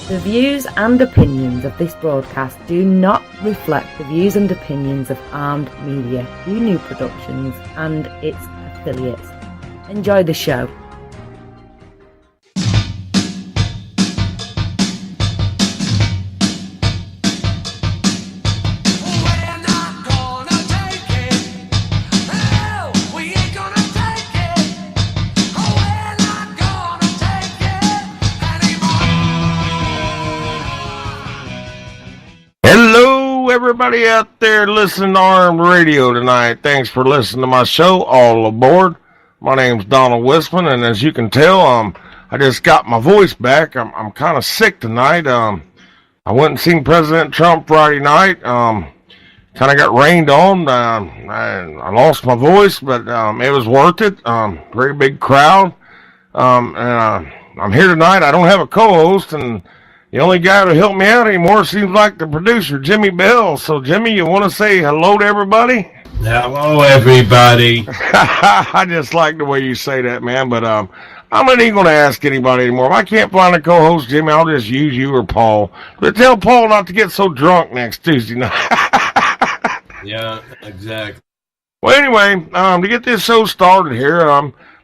The views and opinions of this broadcast do not reflect the views and opinions of Armed Media, New Productions and its affiliates. Enjoy the show. Everybody out there listening to Armed Radio tonight, thanks for listening to my show. All aboard. My name's Whisman, and as you can tell, I just got my voice back. I'm kind of sick tonight. I went and seen President Trump Friday night. Kind of got rained on. I lost my voice, but it was worth it. Very big crowd. And I'm here tonight. I don't have a co-host, and the only guy to help me out anymore seems like the producer, Jimmy Bell. So, Jimmy, you want to say hello to everybody? Hello, everybody. I just like the way you say that, man. But I'm not even going to ask anybody anymore. If I can't find a co-host, Jimmy, I'll just use you or Paul. But tell Paul not to get so drunk next Tuesday night. Yeah, exactly. Well, anyway, to get this show started here,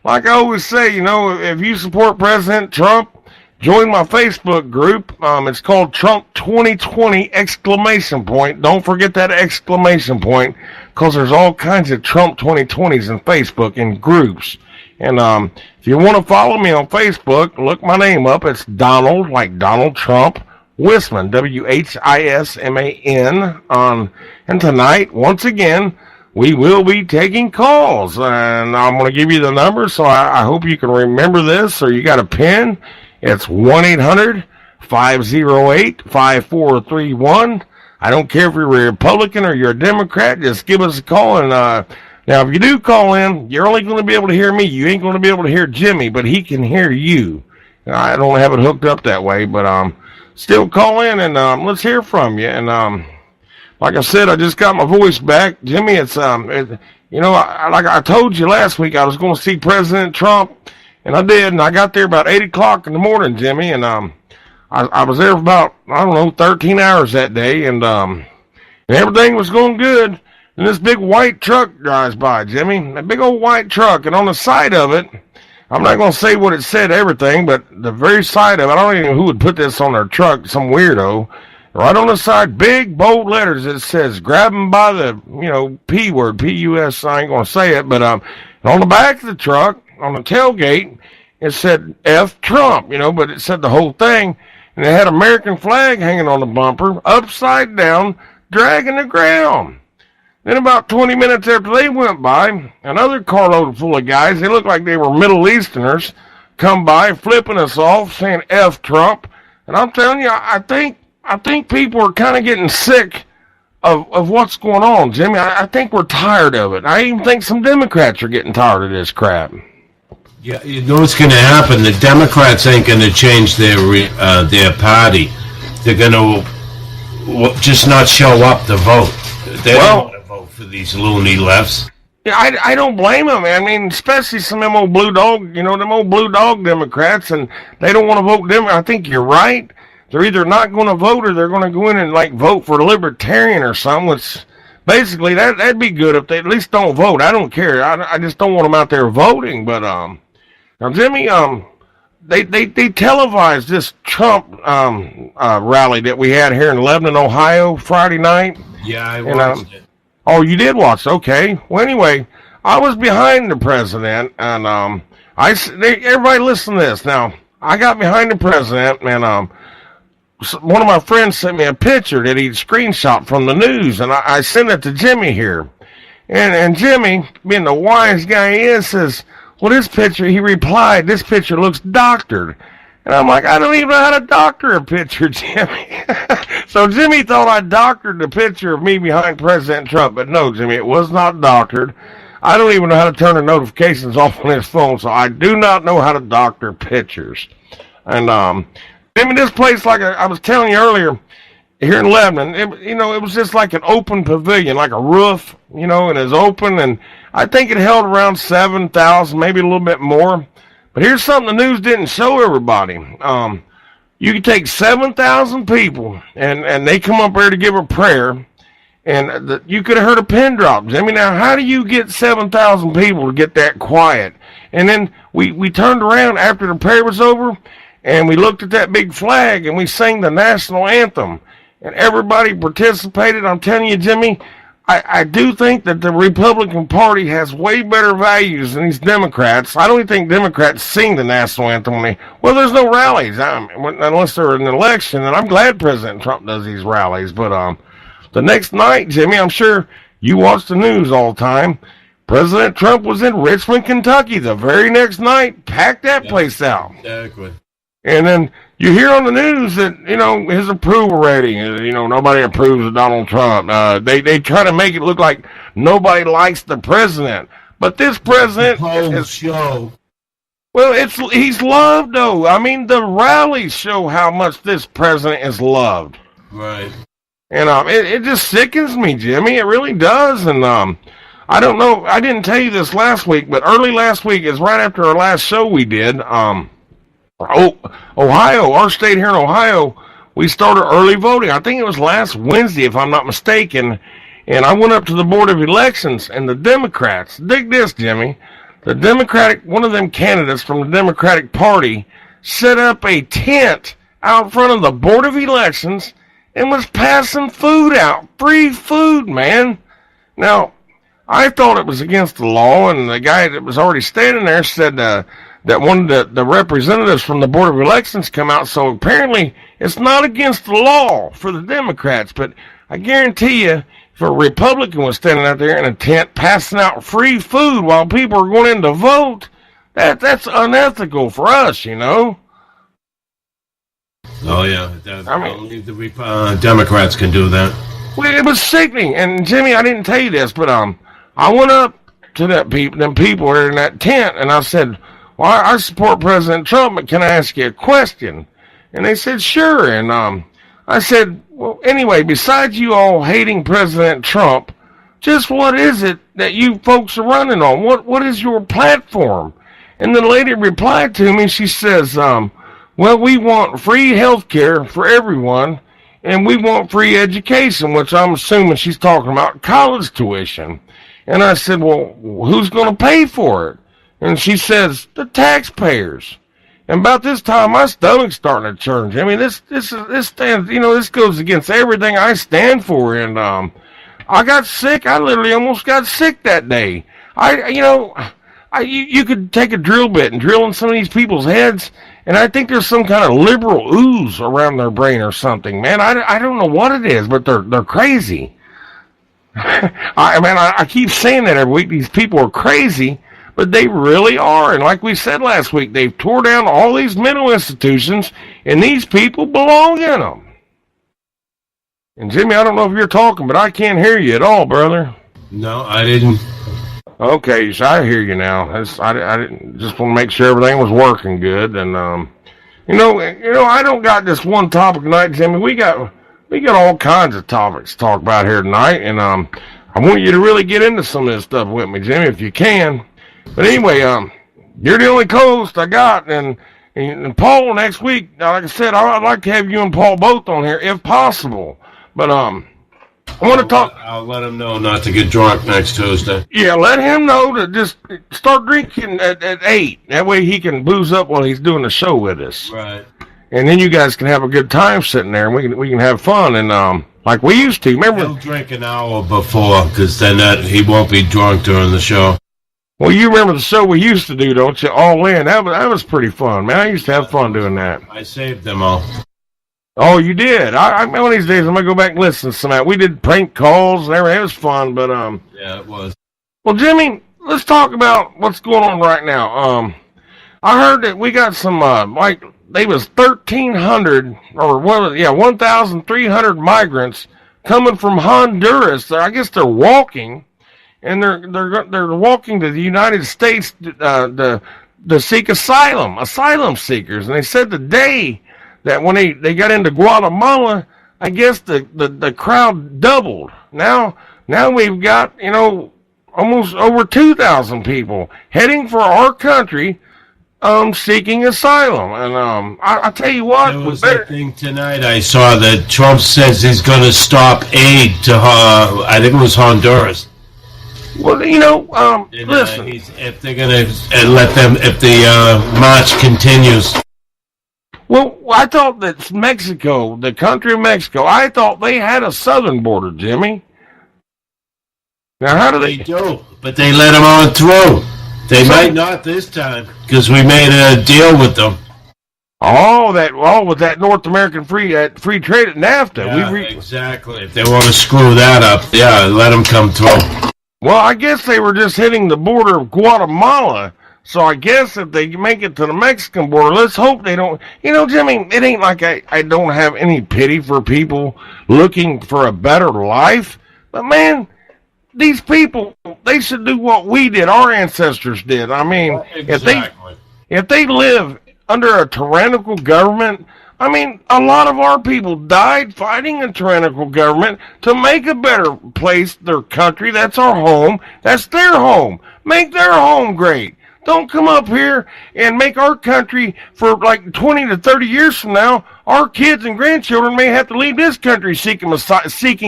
like I always say, you know, if you support President Trump, join my Facebook group. It's called Trump 2020 ! Don't forget that exclamation point, because there's all kinds of Trump 2020s in Facebook in groups. And if you want to follow me on Facebook, look my name up. It's Donald, like Donald Trump, Whisman, Whisman. And tonight, once again, we will be taking calls. And I'm going to give you the number, so I hope you can remember this, or you got a pen. It's 1-800-508-5431. I don't care if you're a Republican or you're a Democrat. Just give us a call. And now, if you do call in, you're only going to be able to hear me. You ain't going to be able to hear Jimmy, but he can hear you. I don't have it hooked up that way, but still call in and let's hear from you. And like I said, I just got my voice back, Jimmy. It's like I told you last week, I was going to see President Trump. And I did, and I got there about 8 o'clock in the morning, Jimmy, and I was there for about, 13 hours that day, and everything was going good. And this big white truck drives by, Jimmy, a big old white truck, and on the side of it, I'm not going to say what it said, everything, but the very side of it, I don't even know who would put this on their truck, some weirdo. Right on the side, big, bold letters, it says, grab him by the, P word, P-U-S, I ain't going to say it, but on the back of the truck, on the tailgate, it said F Trump, but it said the whole thing, and it had American flag hanging on the bumper, upside down, dragging the ground. Then about 20 minutes after they went by, another carload full of guys, they looked like they were Middle Easterners, come by, flipping us off, saying F Trump, and I'm telling you, I think people are kind of getting sick of what's going on, Jimmy. I think we're tired of it. I even think some Democrats are getting tired of this crap. Yeah, you know what's going to happen? The Democrats ain't going to change their party. They're going to just not show up to vote. They don't want to vote for these loony lefts. Yeah, I don't blame them. I mean, especially some of them old blue dog, them old blue dog Democrats, and they don't want to vote Democrat. I think you're right. They're either not going to vote or they're going to go in and vote for a libertarian or something, which basically that'd be good if they at least don't vote. I don't care. I just don't want them out there voting, but now, Jimmy, they televised this Trump rally that we had here in Lebanon, Ohio, Friday night. Yeah, I watched it. Oh, you did watch it? Okay. Well, anyway, I was behind the president, and everybody listen to this. Now, I got behind the president, and one of my friends sent me a picture that he'd screenshot from the news, and I sent it to Jimmy here. And Jimmy, being the wise guy he is, says, well, he replied, this picture looks doctored. And I'm like, I don't even know how to doctor a picture, Jimmy. So Jimmy thought I doctored the picture of me behind President Trump. But no, Jimmy, it was not doctored. I don't even know how to turn the notifications off on his phone, so I do not know how to doctor pictures. And, Jimmy, this place, like I was telling you earlier, here in Lebanon, it was just like an open pavilion, like a roof, and it's open, and I think it held around 7,000, maybe a little bit more. But here's something the news didn't show everybody. You could take 7,000 people, and they come up there to give a prayer, and you could have heard a pin drop. Jimmy, now how do you get 7,000 people to get that quiet? And then we turned around after the prayer was over, and we looked at that big flag, and we sang the national anthem, and everybody participated. I'm telling you, Jimmy, I do think that the Republican Party has way better values than these Democrats. I don't even think Democrats sing the national anthem. Well, there's no rallies unless they're in an election, and I'm glad President Trump does these rallies. But the next night, Jimmy, I'm sure you watch the news all the time, President Trump was in Richmond, Kentucky the very next night, packed that place out. Exactly. And then you hear on the news that, his approval rating is, nobody approves of Donald Trump. They try to make it look like nobody likes the president. But this president show. Well, he's loved, though. I mean, the rallies show how much this president is loved. Right. And it just sickens me, Jimmy. It really does. And I don't know. I didn't tell you this last week, but early last week is right after our last show we did. Ohio, our state here in Ohio, we started early voting. I think it was last Wednesday, if I'm not mistaken. And I went up to the Board of Elections, and the Democrats, dig this, Jimmy, one of them candidates from the Democratic Party set up a tent out front of the Board of Elections and was passing food out. Free food, man. Now, I thought it was against the law, and the guy that was already standing there said that one of the representatives from the Board of Elections come out, so apparently it's not against the law for the Democrats, but I guarantee you, if a Republican was standing out there in a tent passing out free food while people are going in to vote, that's unethical for us, Oh, yeah. Only the Democrats can do that. Well, it was sickening, and Jimmy, I didn't tell you this, but I went up to them people that are in that tent, and I said, well, I support President Trump, but can I ask you a question? And they said, sure. And I said, well, anyway, besides you all hating President Trump, just what is it that you folks are running on? What is your platform? And the lady replied to me, she says, well, we want free health care for everyone, and we want free education, which I'm assuming she's talking about college tuition. And I said, well, who's going to pay for it? And she says, the taxpayers. And about this time, my stomach's starting to churn. I mean, this stands, this goes against everything I stand for. And I got sick. I literally almost got sick that day. You could take a drill bit and drill in some of these people's heads, and I think there's some kind of liberal ooze around their brain or something. Man, I don't know what it is, but they're crazy. I keep saying that every week. These people are crazy. But they really are. And like we said last week, they've tore down all these mental institutions, and these people belong in them. And Jimmy, I don't know if you're talking, but I can't hear you at all, brother. No, I didn't. Okay, so I hear you now. I didn't just want to make sure everything was working good. And I don't got this one topic tonight, Jimmy. We got all kinds of topics to talk about here tonight, and I want you to really get into some of this stuff with me, Jimmy, if you can. But anyway, you're the only co-host I got, and Paul next week. Like I said, I'd like to have you and Paul both on here if possible. But I want to talk. I'll let him know not to get drunk next Tuesday. Yeah, let him know to just start drinking at 8. That way he can booze up while he's doing the show with us. Right. And then you guys can have a good time sitting there, and we can have fun and like we used to. Remember? He'll drink an hour before, because then he won't be drunk during the show. Well, you remember the show we used to do, don't you? All In. That was pretty fun, man. I used to have fun doing that. I saved them all. Oh, you did? One of these days I'm going to go back and listen to some of that. We did prank calls and everything. It was fun, but yeah, it was. Well, Jimmy, let's talk about what's going on right now. I heard that we got some, they was 1,300, or 1,300 migrants coming from Honduras. I guess they're walking. And they're walking to the United States to seek asylum seekers. And they said the day that when they got into Guatemala, I guess the crowd doubled. Now we've got almost over 2,000 people heading for our country seeking asylum. And I tell you what, There was a thing tonight I saw that Trump says he's going to stop aid to, I think it was Honduras. Well, listen. If they're going to let them, if the march continues. Well, I thought that Mexico, the country of Mexico, I thought they had a southern border, Jimmy. Now, how do they? They do, but they let them on through. They might not this time, because we made a deal with them. With that North American free trade at NAFTA. Yeah, exactly. If they want to screw that up, yeah, let them come through. Well, I guess they were just hitting the border of Guatemala. So I guess if they make it to the Mexican border, let's hope they don't. Jimmy, it ain't like I don't have any pity for people looking for a better life. But, man, these people, they should do what we did, our ancestors did. I mean, exactly. if they live under a tyrannical government, I mean, a lot of our people died fighting a tyrannical government to make a better place, their country. That's our home. That's their home. Make their home great. Don't come up here and make our country for like 20 to 30 years from now. Our kids and grandchildren may have to leave this country seeking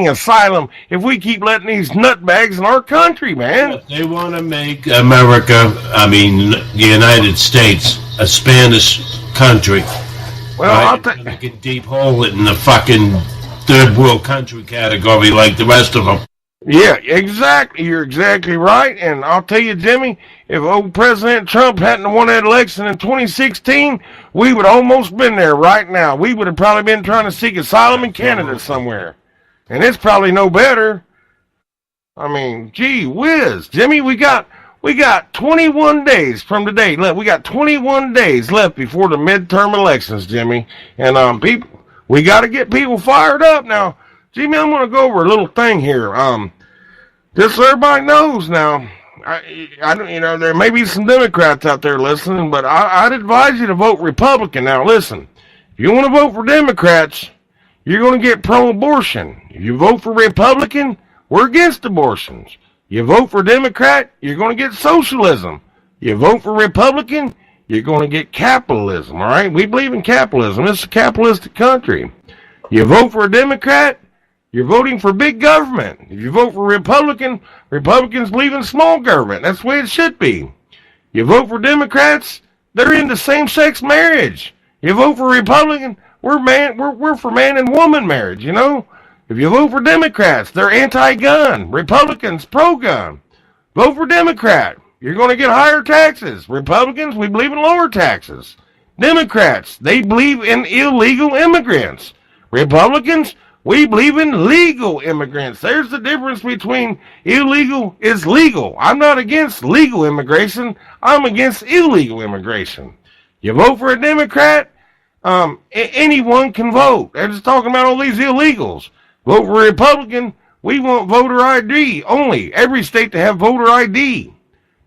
asylum if we keep letting these nutbags in our country, man. They want to make America, the United States, a Spanish country. Well, right? They can deep hole it in the fucking third world country category like the rest of them. Yeah, exactly. You're exactly right. And I'll tell you, Jimmy, if old President Trump hadn't won that election in 2016, we would have almost been there right now. We would have probably been trying to seek asylum in Canada somewhere. And it's probably no better. I mean, gee whiz. Jimmy, we got 21 days from today. We got 21 days left before the midterm elections, Jimmy. And we got to get people fired up now. Jimmy, I'm going to go over a little thing here. Just so everybody knows now, there may be some Democrats out there listening, but I'd advise you to vote Republican. Now, listen, if you want to vote for Democrats, you're going to get pro-abortion. If you vote for Republican, we're against abortions. You vote for Democrat, you're going to get socialism. You vote for Republican, you're going to get capitalism, all right? We believe in capitalism. It's a capitalistic country. You vote for a Democrat, you're voting for big government. If you vote for Republican, Republicans believe in small government. That's the way it should be. You vote for Democrats, they're into same-sex marriage. You vote for Republican, we're for man and woman marriage, you know? If you vote for Democrats, they're anti-gun. Republicans, pro-gun. Vote for Democrat. You're going to get higher taxes. Republicans, we believe in lower taxes. Democrats, they believe in illegal immigrants. Republicans, we believe in legal immigrants. There's the difference between illegal is legal. I'm not against legal immigration. I'm against illegal immigration. You vote for a Democrat, anyone can vote. They're just talking about all these illegals. Vote for a Republican, we want voter ID only. Every state to have voter ID.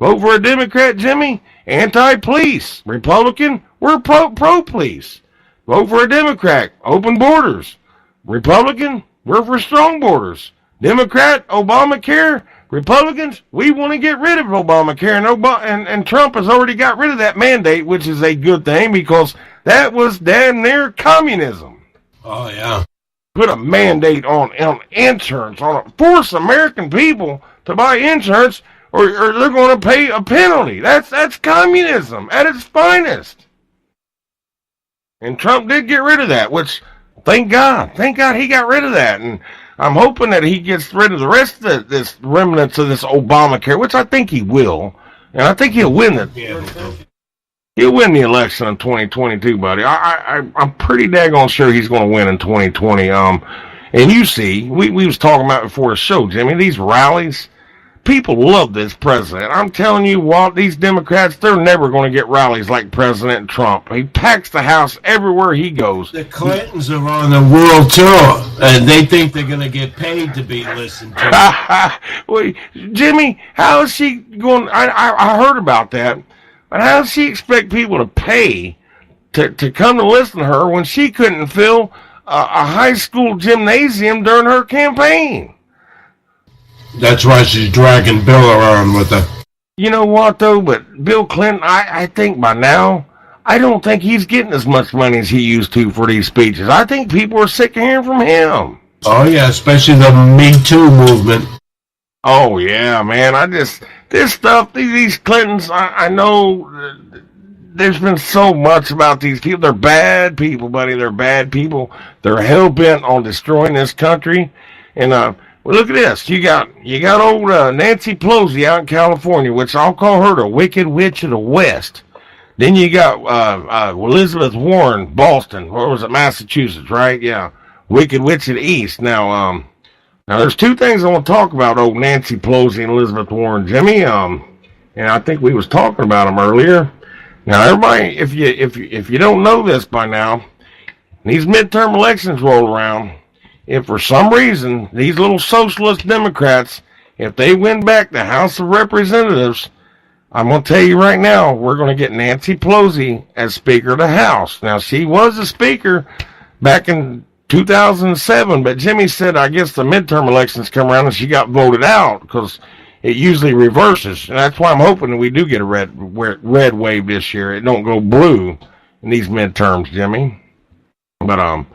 Vote for a Democrat, Jimmy, anti-police. Republican, we're pro-police. Vote for a Democrat, open borders. Republican, we're for strong borders. Democrat, Obamacare. Republicans, we want to get rid of Obamacare, and Trump has already got rid of that mandate, which is a good thing because that was damn near communism. Oh, yeah. Put a mandate on insurance, force American people to buy insurance, or they're going to pay a penalty. That's communism at its finest. And Trump did get rid of that, which, thank God he got rid of that. And I'm hoping that he gets rid of the rest of this remnants of this Obamacare, which I think he will. And I think he'll win it. He'll win the election in 2022, buddy. I'm pretty daggone sure he's going to win in 2020. And you see, we was talking about before the show, Jimmy, these rallies, people love this president. I'm telling you what, these Democrats, they're never going to get rallies like President Trump. He packs the house everywhere he goes. The Clintons are on the world tour, and they think they're going to get paid to be listened to. Well, Jimmy, how is she going? I heard about that. But how does she expect people to pay to come to listen to her when she couldn't fill a high school gymnasium during her campaign? That's why she's dragging Bill around with her. You know what though? But Bill Clinton, I think by now, I don't think he's getting as much money as he used to for these speeches. I think people are sick of hearing from him. Oh yeah, especially the Me Too movement. Oh yeah, man. This stuff, these Clintons. I know there's been so much about these people. They're bad people, buddy. They're bad people. They're hell bent on destroying this country. And well, look at this. You got old Nancy Pelosi out in California, which I'll call her the Wicked Witch of the West. Then you got Elizabeth Warren, Boston. Where was it? Massachusetts, right? Yeah. Wicked Witch of the East. Now there's two things I want to talk about. Old Nancy Pelosi and Elizabeth Warren, Jimmy. And I think we was talking about them earlier. Now, everybody, if you don't know this by now, these midterm elections roll around. If for some reason these little socialist Democrats, if they win back the House of Representatives, I'm going to tell you right now, we're going to get Nancy Pelosi as Speaker of the House. Now, she was a Speaker back in 2007, but Jimmy said, I guess the midterm elections come around and she got voted out because it usually reverses. And that's why I'm hoping that we do get a red wave this year. It don't go blue in these midterms, Jimmy. But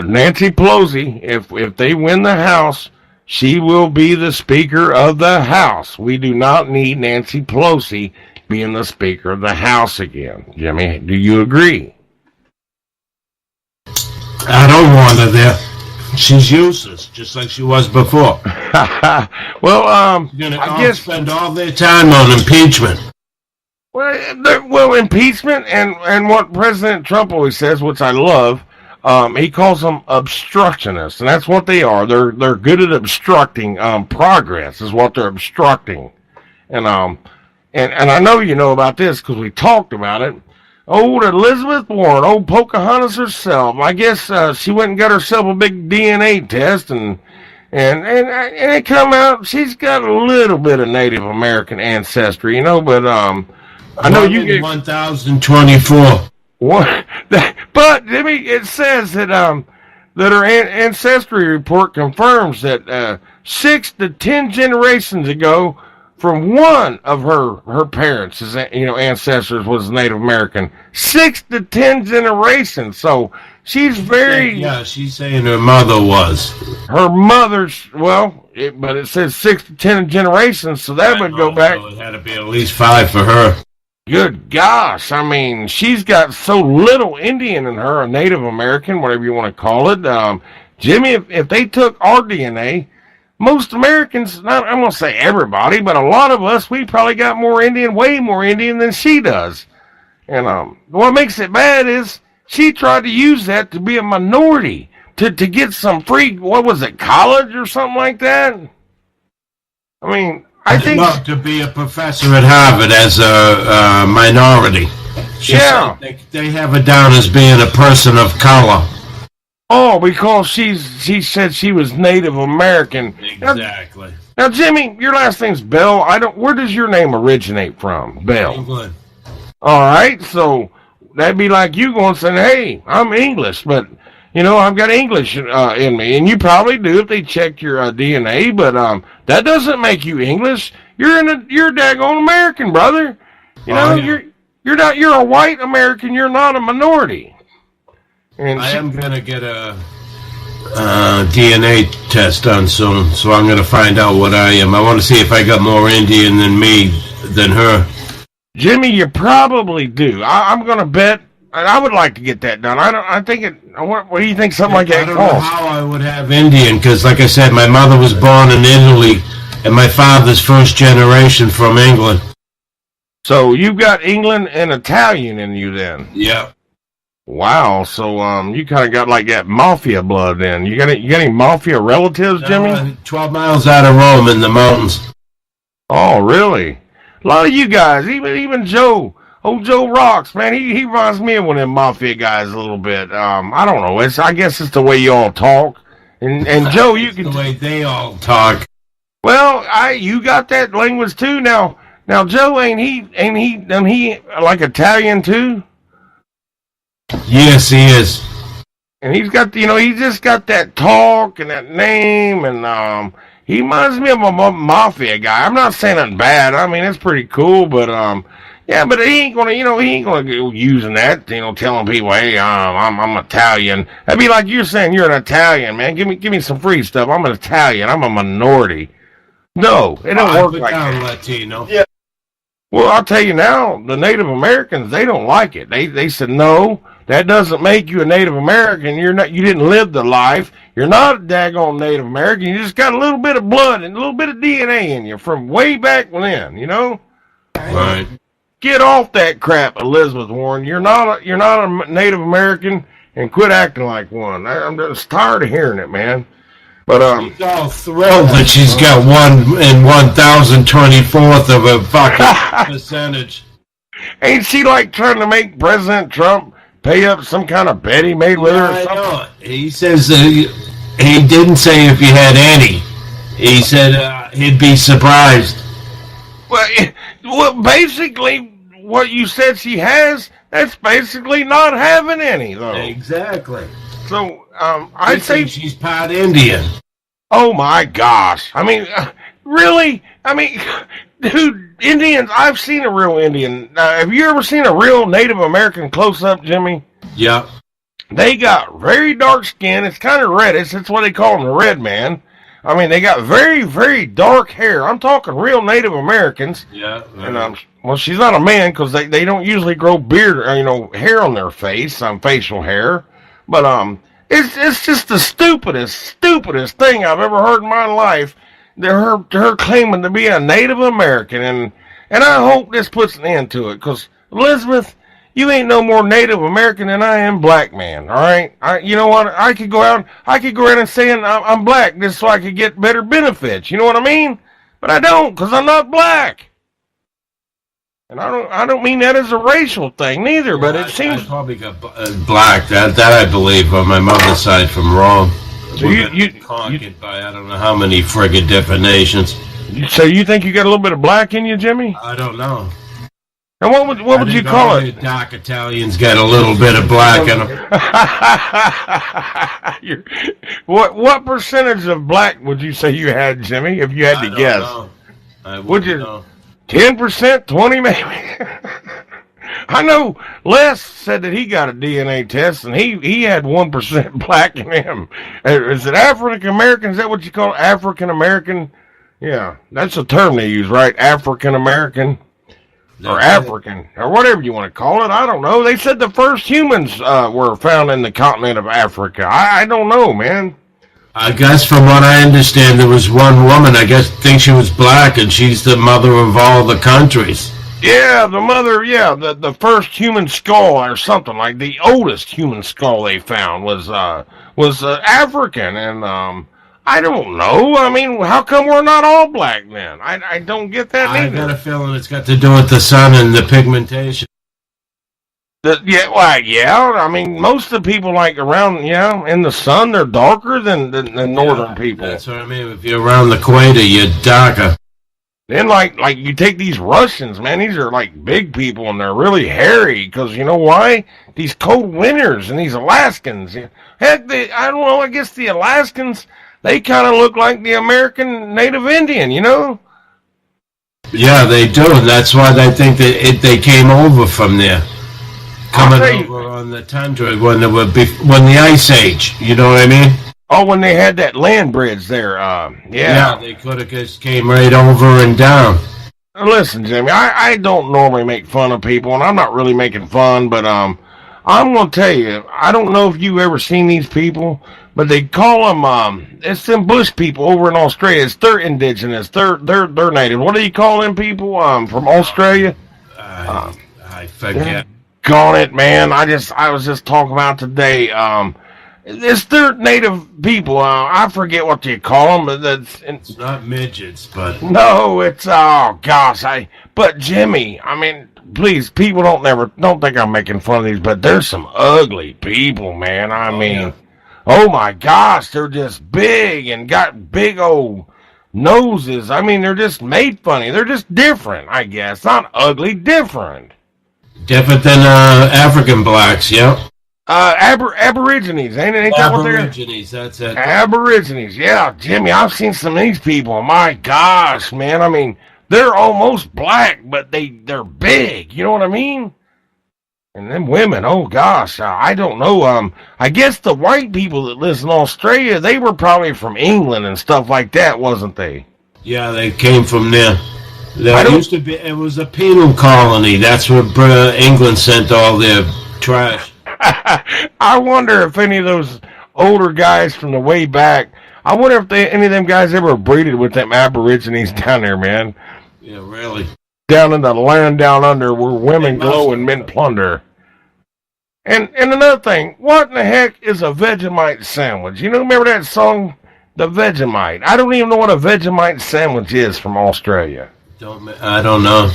Nancy Pelosi, if they win the House, she will be the Speaker of the House. We do not need Nancy Pelosi being the Speaker of the House again. Jimmy, do you agree? I don't want her there. She's useless, just like she was before. Well, I guess spend all their time on impeachment. Well, impeachment and what President Trump always says, which I love, he calls them obstructionists, and that's what they are. They're good at obstructing progress, is what they're obstructing. And I know you know about this because we talked about it. Old Elizabeth Warren, old Pocahontas herself. I guess she went and got herself a big DNA test, and it come out she's got a little bit of Native American ancestry, but I know you get 1024. What? But Jimmy, it says that her ancestry report confirms that 6 to 10 generations ago, from one of her parents, ancestors was Native American. 6 to 10 generations. So she's very. Yeah, she's saying her mother was. Her mother's but it says 6 to 10 generations, so that would go back. So it had to be at least 5 for her. Good gosh, I mean, she's got so little Indian in her, or Native American, whatever you want to call it. Jimmy, if they took our DNA, most Americans, I'm going to say everybody, but a lot of us, we probably got more Indian, way more Indian than she does. And what makes it bad is she tried to use that to be a minority, to get some free, what was it, college or something like that? I mean, I think to be a professor at Harvard as a minority. Yeah, they have her down as being a person of color. Oh, because she said she was Native American. Exactly. Now, Jimmy, your last name's Bell. Where does your name originate from? Bell. England. All right, so that'd be like you going saying, "Hey, I'm English," but I've got English in me, and you probably do if they check your DNA. But that doesn't make you English. You're a daggone American, brother. You're a white American. You're not a minority. And I am gonna get a DNA test done soon, so I'm gonna find out what I am. I want to see if I got more Indian than her. Jimmy, you probably do. I'm gonna bet. I would like to get that done. I think it. What do you think something like that costs? I don't know how I would have Indian, because like I said, my mother was born in Italy, and my father's first generation from England. So you've got England and Italian in you then? Yeah. Wow. So you kind of got like that mafia blood then. You got any mafia relatives, Jimmy? 12 miles out of Rome in the mountains. Oh, really? A lot of you guys, even Joe. Old Joe Rocks, man, he reminds me of one of them mafia guys a little bit. I don't know. I guess it's the way you all talk. And Joe, you can the way they all talk. Well, you got that language too. Now Joe, ain't he like Italian too? Yes, he is. And he's got he just got that talk and that name, and he reminds me of a mafia guy. I'm not saying nothing bad. I mean, it's pretty cool, but yeah, but he ain't gonna, he ain't gonna go using that, telling people, hey, I'm Italian. That'd be like you're saying you're an Italian, man. Give me some free stuff. I'm an Italian. I'm a minority. No, it don't work like that. Latino. Yeah. Well, I'll tell you now, the Native Americans, they don't like it. They said, no, that doesn't make you a Native American. You didn't live the life. You're not a daggone Native American. You just got a little bit of blood and a little bit of DNA in you from way back when, Right. Get off that crap, Elizabeth Warren. You're not a Native American, and quit acting like one. I'm just tired of hearing it, man. But she's all thrilled that she's got 1/1024th of a fucking percentage. Ain't she like trying to make President Trump pay up some kind of bet he made with her or something? I know. He says he didn't say if he had any. He said he'd be surprised. Well, basically, what you said she has, that's basically not having any, though. Exactly. So, I'd say she's part Indian. Oh my gosh! I mean, really? I mean, dude, Indians. I've seen a real Indian. Have you ever seen a real Native American close up, Jimmy? Yeah. They got very dark skin. It's kind of reddish. That's why they call them the red man. I mean, they got very, very dark hair. I'm talking real Native Americans. Yeah. And well, she's not a man because they don't usually grow beard, or, hair on their face, facial hair. But it's just the stupidest thing I've ever heard in my life. Her claiming to be a Native American, and I hope this puts an end to it. Because Elizabeth, you ain't no more Native American than I am black man. All right, you know what? I could go out and say I'm black just so I could get better benefits. You know what I mean? But I don't, because I'm not black. And I don't mean that as a racial thing neither, but it seems I probably got black. That I believe on my mother's side from wrong. So you conquered by I don't know how many friggin' different nations. So you think you got a little bit of black in you, Jimmy? I don't know. And what would you call it? Dark Italians got a little bit of black in them. What percentage of black would you say you had, Jimmy? If you had to guess, would you? Know. 10%, 20 maybe. I know Les said that he got a DNA test and he had 1% black in him. Is it African American? Is that what you call it? African American? Yeah, that's a term they use, right? African American or African or whatever you want to call it. I don't know. They said the first humans were found in the continent of Africa. I don't know, man. I guess from what I understand, there was one woman, think she was black, and she's the mother of all the countries. Yeah, the mother, the first human skull or something, like the oldest human skull they found was African, and I don't know. I mean, how come we're not all black then? I don't get that either. I got a feeling it's got to do with the sun and the pigmentation. I mean, most of the people around, in the sun, they're darker than northern people. That's what I mean. If you're around the equator, you're darker. Then, like you take these Russians, man, these are big people, and they're really hairy, because you know why? These cold winters, and these Alaskans. Heck, I don't know, I guess the Alaskans, they kind of look like the American Native Indian, Yeah, they do, and that's why they think that they came over from there. Coming over on the tundra when the Ice Age, you know what I mean? Oh, when they had that land bridge there, Yeah, they could have just came right over and down. Listen, Jimmy, I don't normally make fun of people, and I'm not really making fun, but I'm going to tell you, I don't know if you've ever seen these people, but they call them, it's them bush people over in Australia. They're indigenous, they're native. What do you call them people from Australia? I forget. Gone it, man. I was just talking about today. They're native people. I forget what you call them. But it's not midgets, but no, it's But Jimmy, I mean, please, people don't think I'm making fun of these, but there's some ugly people, man. I mean, oh my gosh, they're just big and got big old noses. I mean, they're just made funny. They're just different, I guess. Not ugly, different. Different than African blacks, yeah. Aborigines, ain't that what they're? Aborigines, that's it. Aborigines, yeah, Jimmy. I've seen some of these people. My gosh, man. I mean, they're almost black, but they're big. You know what I mean? And them women, oh gosh, I don't know. I guess the white people that live in Australia, they were probably from England and stuff like that, wasn't they? Yeah, they came from there. There used to be. It was a penal colony. That's where England sent all their trash. I wonder if any of those older guys from the way back. I wonder if any of them guys ever breeded with them Aborigines down there, man. Yeah, really. Down in the land down under where women glow and men plunder. And another thing, what in the heck is a Vegemite sandwich? You know, remember that song, The Vegemite? I don't even know what a Vegemite sandwich is from Australia. I don't know.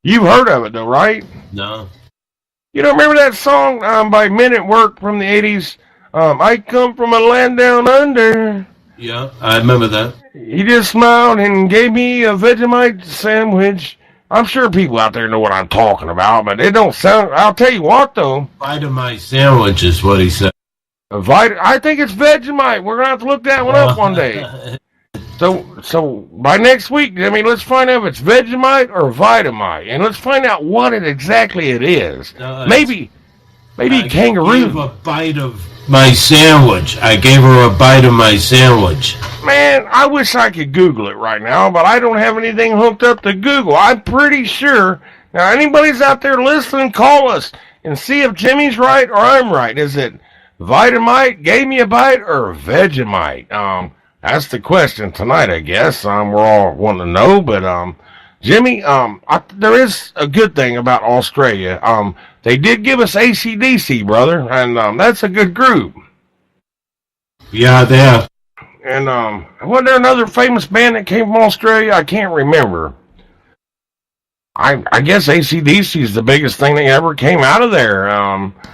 You've heard of it though, right? No. You don't remember that song by Men at Work from the 80s? I come from a land down under. Yeah, I remember that. He just smiled and gave me a Vegemite sandwich. I'm sure people out there know what I'm talking about, but it don't sound... I'll tell you what, though. Vegemite sandwich is what he said. I think it's Vegemite. We're going to have to look that one up one day. So by next week, I mean, let's find out if it's Vegemite or Vitamite, and let's find out what exactly it is. Maybe kangaroo. I gave a bite of my sandwich. I gave her a bite of my sandwich. Man, I wish I could Google it right now, but I don't have anything hooked up to Google. I'm pretty sure. Now, anybody's out there listening, call us and see if Jimmy's right or I'm right. Is it Vitamite, gave me a bite, or Vegemite? That's the question tonight, I guess. We're all wanting to know, but Jimmy, there is a good thing about Australia. They did give us AC/DC, brother, and that's a good group. Yeah, they are. And wasn't there another famous band that came from Australia? I can't remember. I guess AC/DC is the biggest thing that ever came out of there.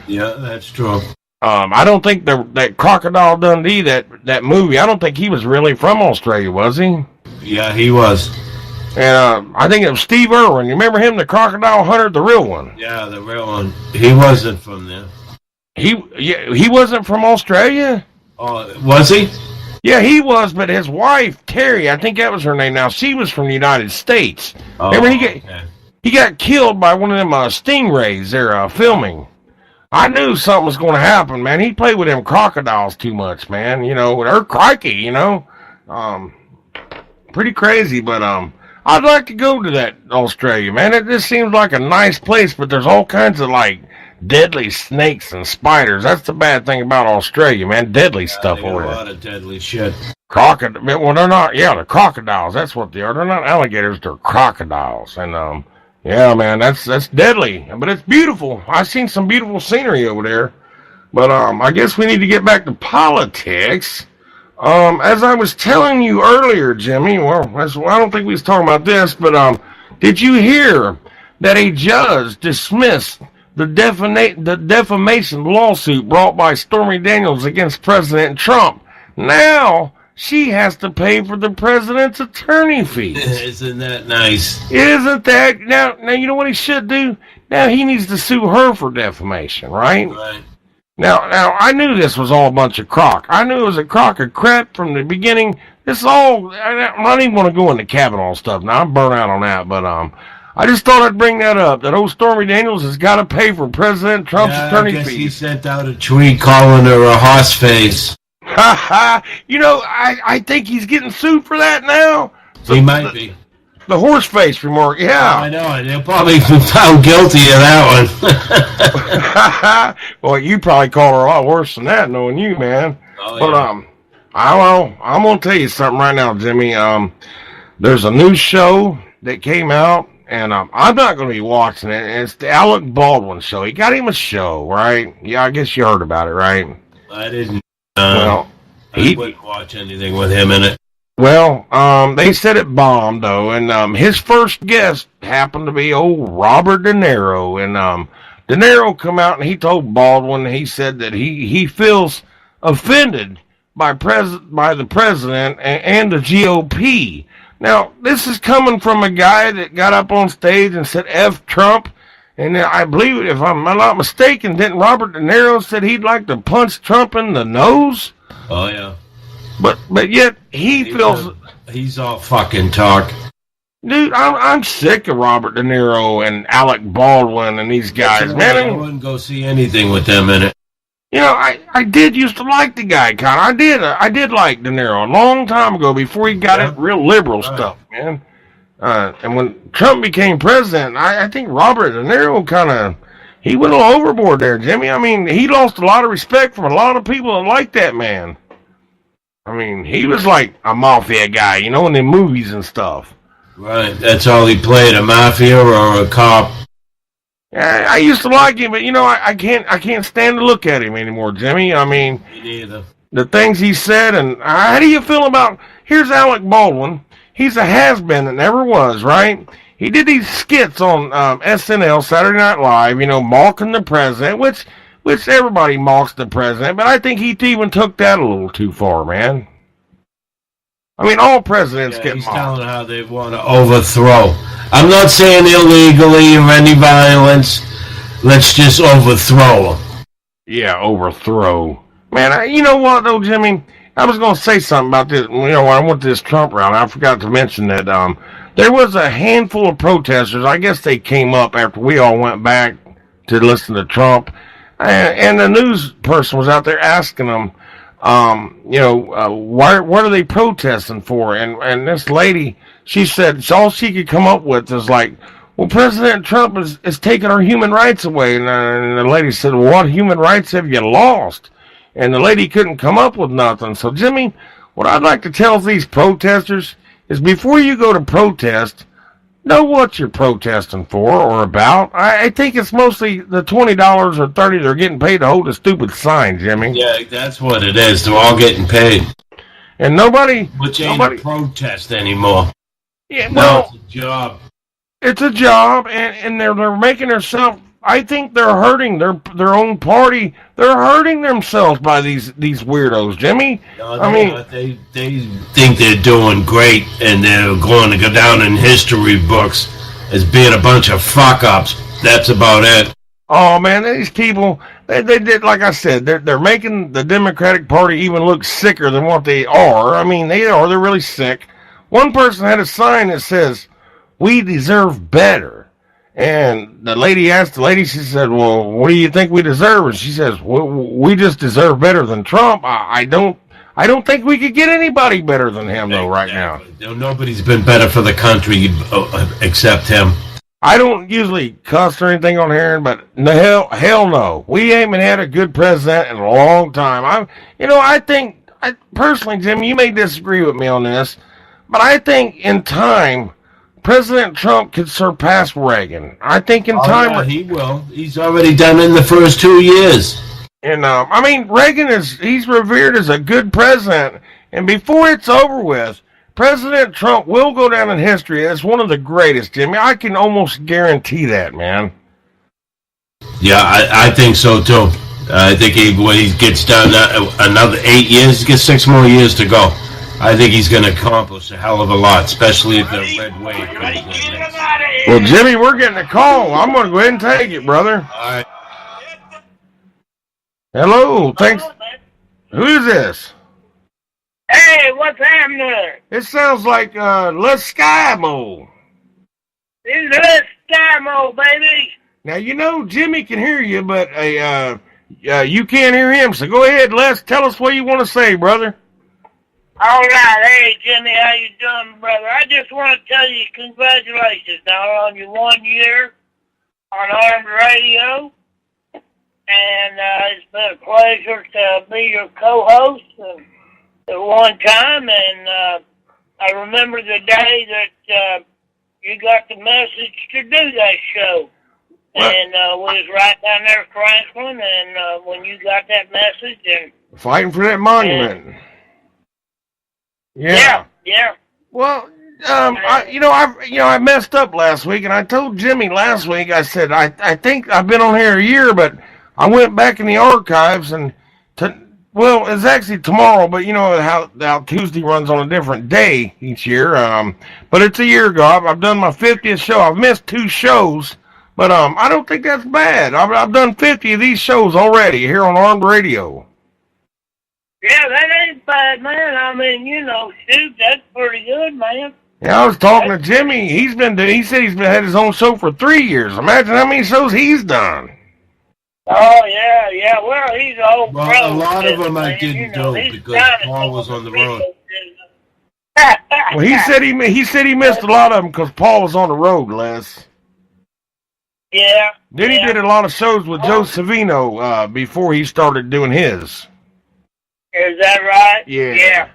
Yeah, that's true. I don't think that Crocodile Dundee, that movie, I don't think he was really from Australia, was he? Yeah, he was. And I think it was Steve Irwin. You remember him, the crocodile hunter, the real one? Yeah, the real one. He wasn't from there. He wasn't from Australia? Oh, was he? Yeah, he was, but his wife, Terry, I think that was her name now, she was from the United States. Oh, remember, he got killed by one of them stingrays they're filming. I knew something was going to happen, man. He played with them crocodiles too much, man. You know, they're crikey, you know. Pretty crazy, but I'd like to go to that Australia, man. It just seems like a nice place, but there's all kinds of, like, deadly snakes and spiders. That's the bad thing about Australia, man. Deadly stuff over there. A lot of deadly shit. Well, they're not, they're crocodiles. That's what they are. They're not alligators, they're crocodiles. And, yeah, man, that's deadly. But it's beautiful. I've seen some beautiful scenery over there. But, I guess we need to get back to politics. As I was telling you earlier, Jimmy, well, I don't think we was talking about this, but, did you hear that a judge dismissed the defamation lawsuit brought by Stormy Daniels against President Trump? Now, she has to pay for the president's attorney fees. Isn't that nice? Isn't that? Now, you know what he should do? Now, he needs to sue her for defamation, right? Right. Now, I knew this was all a bunch of crock. I knew it was a crock of crap from the beginning. This is all, I'm not even going to go into Kavanaugh stuff now. I'm burnt out on that, but, I just thought I'd bring that up, that old Stormy Daniels has got to pay for President Trump's attorney fees. He sent out a tweet calling her a horse face. You know, I think he's getting sued for that now. So he might be. The horse face remark, yeah. I know, and he'll probably be found guilty of that one. Well, you probably call her a lot worse than that, knowing you, man. Oh, but, yeah. I'm going to tell you something right now, Jimmy. There's a new show that came out, and I'm not going to be watching it. It's the Alec Baldwin show. He got him a show, right? Yeah, I guess you heard about it, right? I didn't. Well, I wouldn't watch anything with him in it. Well, they said it bombed, though, and his first guest happened to be old Robert De Niro, and De Niro come out and he told Baldwin, he said that he feels offended by the president and the GOP. Now, this is coming from a guy that got up on stage and said F Trump, And I believe, if I'm not mistaken, didn't Robert De Niro said he'd like to punch Trump in the nose? Oh, yeah. But yet he's all fucking talk. Dude, I'm sick of Robert De Niro and Alec Baldwin and these guys, man. I wouldn't go see anything with them in it. You know, I did used to like the guy, kind of. I did like De Niro a long time ago before he got it real liberal stuff, man. And when Trump became president, I think Robert De Niro he went a little overboard there, Jimmy. I mean, he lost a lot of respect from a lot of people that liked that man. I mean, he was like a mafia guy, in the movies and stuff. Right, that's all he played, a mafia or a cop. Yeah, I used to like him, but I can't stand to look at him anymore, Jimmy. I mean, Me neither. The things he said, and how do you feel about? Here's Alec Baldwin. He's a has-been that never was, right? He did these skits on SNL, Saturday Night Live, mocking the president, which everybody mocks the president, but I think he even took that a little too far, man. I mean, all presidents get he's mocked. telling how they want to overthrow. I'm not saying illegally or any violence. Let's just overthrow them. Yeah, overthrow. Man, you know what, though, Jimmy? I was going to say something about this. When I went to this Trump rally, I forgot to mention that there was a handful of protesters. I guess they came up after we all went back to listen to Trump. And the news person was out there asking them, what are they protesting for? And this lady, she said all she could come up with is like, well, President Trump is taking our human rights away. And the lady said, well, what human rights have you lost? And the lady couldn't come up with nothing. So, Jimmy, what I'd like to tell these protesters is before you go to protest, know what you're protesting for or about. I think it's mostly the $20 or $30 they're getting paid to hold a stupid sign, Jimmy. Yeah, that's what it is. They're all getting paid. And nobody... Which ain't a protest anymore. Yeah, well... No, it's a job. It's a job, and they're making themselves... I think they're hurting their own party. They're hurting themselves by these weirdos, Jimmy. No, they think they're doing great, and they're going to go down in history books as being a bunch of fuck-ups. That's about it. Oh, man, these people, they did, like I said, they're making the Democratic Party even look sicker than what they are. I mean, they're really sick. One person had a sign that says, "We deserve better." And the lady asked she said, well, what do you think we deserve? And she says, well, we just deserve better than Trump. I don't think we could get anybody better than him, though, right now. Nobody's been better for the country except him. I don't usually cuss or anything on here, but hell no. We haven't had a good president in a long time. I think, personally, Jim, you may disagree with me on this, but I think in time, President Trump could surpass Reagan. I think in time... Yeah, he will. He's already done it in the first 2 years. And, Reagan he's revered as a good president. And before it's over with, President Trump will go down in history as one of the greatest, Jimmy. I can almost guarantee that, man. Yeah, I think so, too. I think when he gets done another 8 years, he gets 6 more years to go. I think he's going to accomplish a hell of a lot, especially if the red wave comes in. Well, Jimmy, we're getting a call. I'm going to go ahead and take it, brother. All right. Hello, thanks. Who is this? Hey, what's happening? It sounds like Les Skymo. It's Les Skymo, baby. Now, Jimmy can hear you, but you can't hear him. So go ahead, Les. Tell us what you want to say, brother. All right. Hey, Jimmy, how you doing, brother? I just want to tell you congratulations now on your 1 year on Armed Radio. And it's been a pleasure to be your co-host at one time. And I remember the day that you got the message to do that show. What? And we was right down there at Franklin. And when you got that message, and fighting for that monument. Yeah. Well, I messed up last week, and I told Jimmy last week. I said I think I've been on here a year, but I went back in the archives and it's actually tomorrow, but you know how Tuesday runs on a different day each year. But it's a year ago. I've done my 50th show. I've missed 2 shows, But I don't think that's bad. I've done 50 of these shows already here on Armed Radio. Yeah, that ain't bad, man. I mean, shoot, that's pretty good, man. Yeah, I was talking to Jimmy. He said he's been had his own show for 3 years. Imagine how many shows he's done. Oh, yeah. Well, he's an old pro. Well, a lot of them I didn't do because Paul was on the road. Well, he said he missed a lot of them because Paul was on the road, Les. Yeah. Then he did a lot of shows with Joe Savino before he started doing his. Is that right? Yeah. Yeah.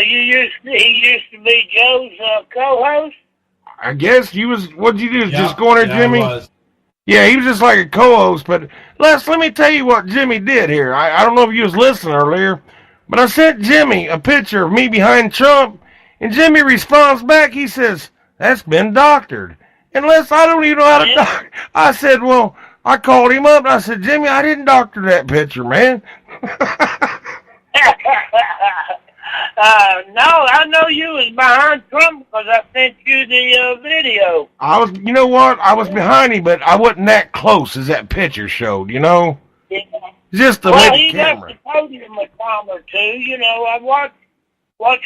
He used to be Joe's co-host? I guess what'd you do? Yeah, just go in there, Jimmy? Yeah, he was just like a co-host. But Les, let me tell you what Jimmy did here. I don't know if you was listening earlier, but I sent Jimmy a picture of me behind Trump, and Jimmy responds back. He says, "That's been doctored." And Les, I don't even know how to doctor. I said, well, I called him up, and I said, Jimmy, I didn't doctor that picture, man. No, I know you was behind Trump because I sent you the video. You know what? I was behind him, but I wasn't that close as that picture showed, Yeah. Just the camera. Left the podium a time or two, I watched